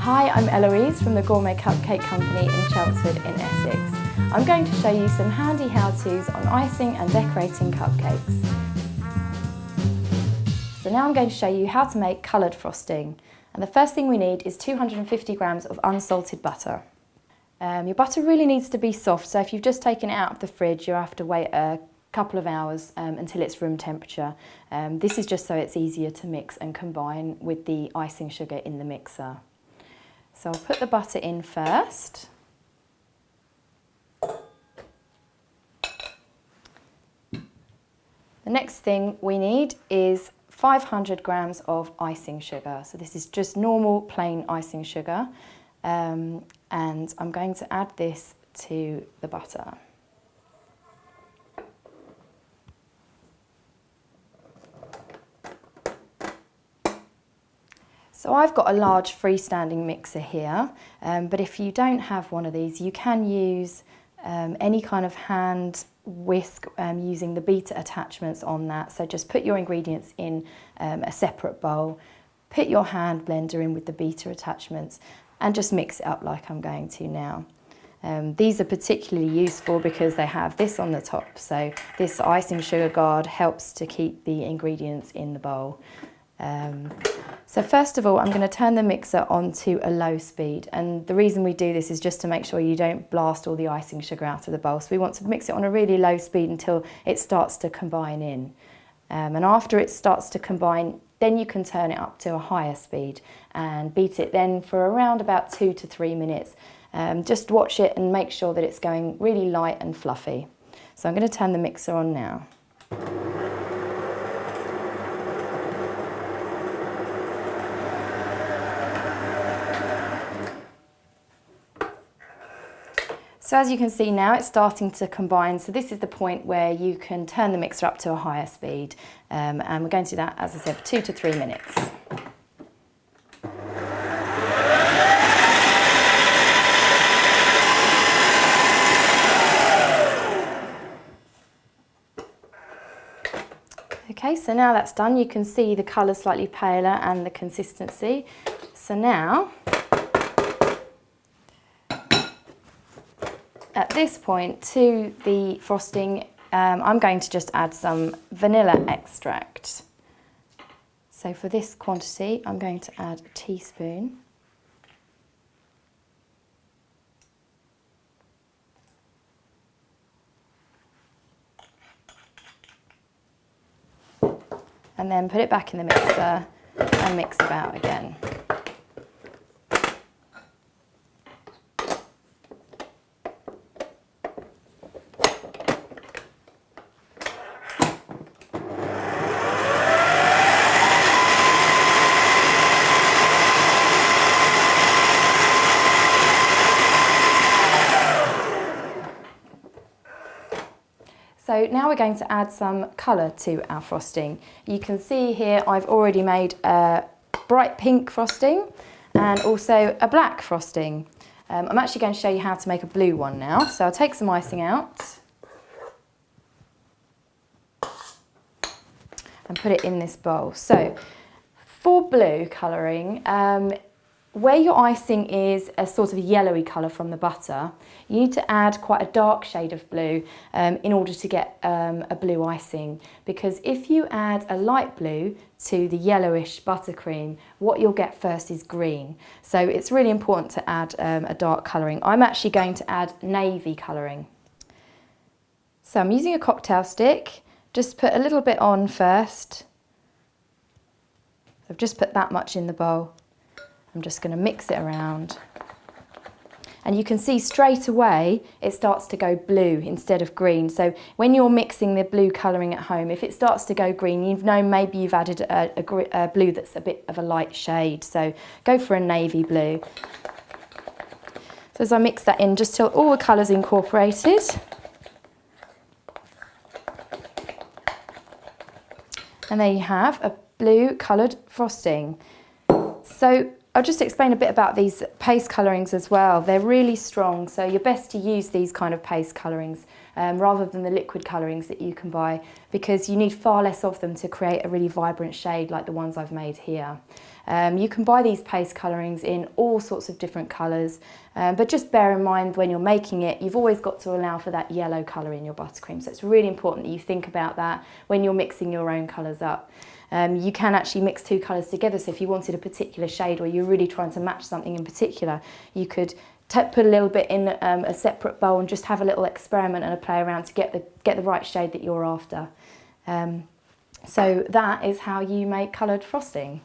Hi, I'm Eloise from the Gourmet Cupcake Company in Chelmsford in Essex. I'm going to show you some handy how-tos on icing and decorating cupcakes. So now I'm going to show you how to make coloured frosting. And the first thing we need is 250 grams of unsalted butter. Your butter really needs to be soft, so if you've just taken it out of the fridge, you'll have to wait a couple of hours until it's room temperature. This is just so it's easier to mix and combine with the icing sugar in the mixer. So I'll put the butter in first. The next thing we need is 500 grams of icing sugar. So this is just normal plain icing sugar. And I'm going to add this to the butter. So I've got a large freestanding mixer here, but if you don't have one of these, you can use any kind of hand whisk using the beater attachments on that. So just put your ingredients in a separate bowl, put your hand blender in with the beater attachments, and just mix it up like I'm going to now. These are particularly useful because they have this on the top, so this icing sugar guard helps to keep the ingredients in the bowl. So first of all, I'm going to turn the mixer onto a low speed, and the reason we do this is just to make sure you don't blast all the icing sugar out of the bowl. So we want to mix it on a really low speed until it starts to combine in. And after it starts to combine, then you can turn it up to a higher speed and beat it then for around about 2 to 3 minutes. Just watch it and make sure that it's going really light and fluffy. So I'm going to turn the mixer on now. So as you can see now, it's starting to combine. So this is the point where you can turn the mixer up to a higher speed. And we're going to do that, as I said, for 2 to 3 minutes. Okay, so now that's done, you can see the colour slightly paler and the consistency. So now, at this point to the frosting, I'm going to just add some vanilla extract. So for this quantity, I'm going to add a teaspoon. And then put it back in the mixer and mix about again. So now we're going to add some colour to our frosting. You can see here I've already made a bright pink frosting and also a black frosting. I'm actually going to show you how to make a blue one now. So I'll take some icing out and put it in this bowl. So for blue colouring, where your icing is a sort of yellowy colour from the butter, you need to add quite a dark shade of blue in order to get a blue icing. Because if you add a light blue to the yellowish buttercream, what you'll get first is green. So it's really important to add a dark colouring. I'm actually going to add navy colouring. So I'm using a cocktail stick. Just put a little bit on first. I've just put that much in the bowl. I'm just going to mix it around. And you can see straight away it starts to go blue instead of green. So when you're mixing the blue colouring at home, if it starts to go green, you've known maybe you've added a blue that's a bit of a light shade. So go for a navy blue. So as I mix that in, just till all the colours incorporated. And there you have a blue coloured frosting. So I'll just explain a bit about these paste colourings as well. They're really strong, so you're best to use these kind of paste colourings rather than the liquid colourings that you can buy, because you need far less of them to create a really vibrant shade like the ones I've made here. You can buy these paste colourings in all sorts of different colours, but just bear in mind when you're making it, you've always got to allow for that yellow colour in your buttercream. So it's really important that you think about that when you're mixing your own colours up. You can actually mix two colours together, so if you wanted a particular shade or you're really trying to match something in particular, you could put a little bit in a separate bowl and just have a little experiment and a play around to get the right shade that you're after. So that is how you make coloured frosting.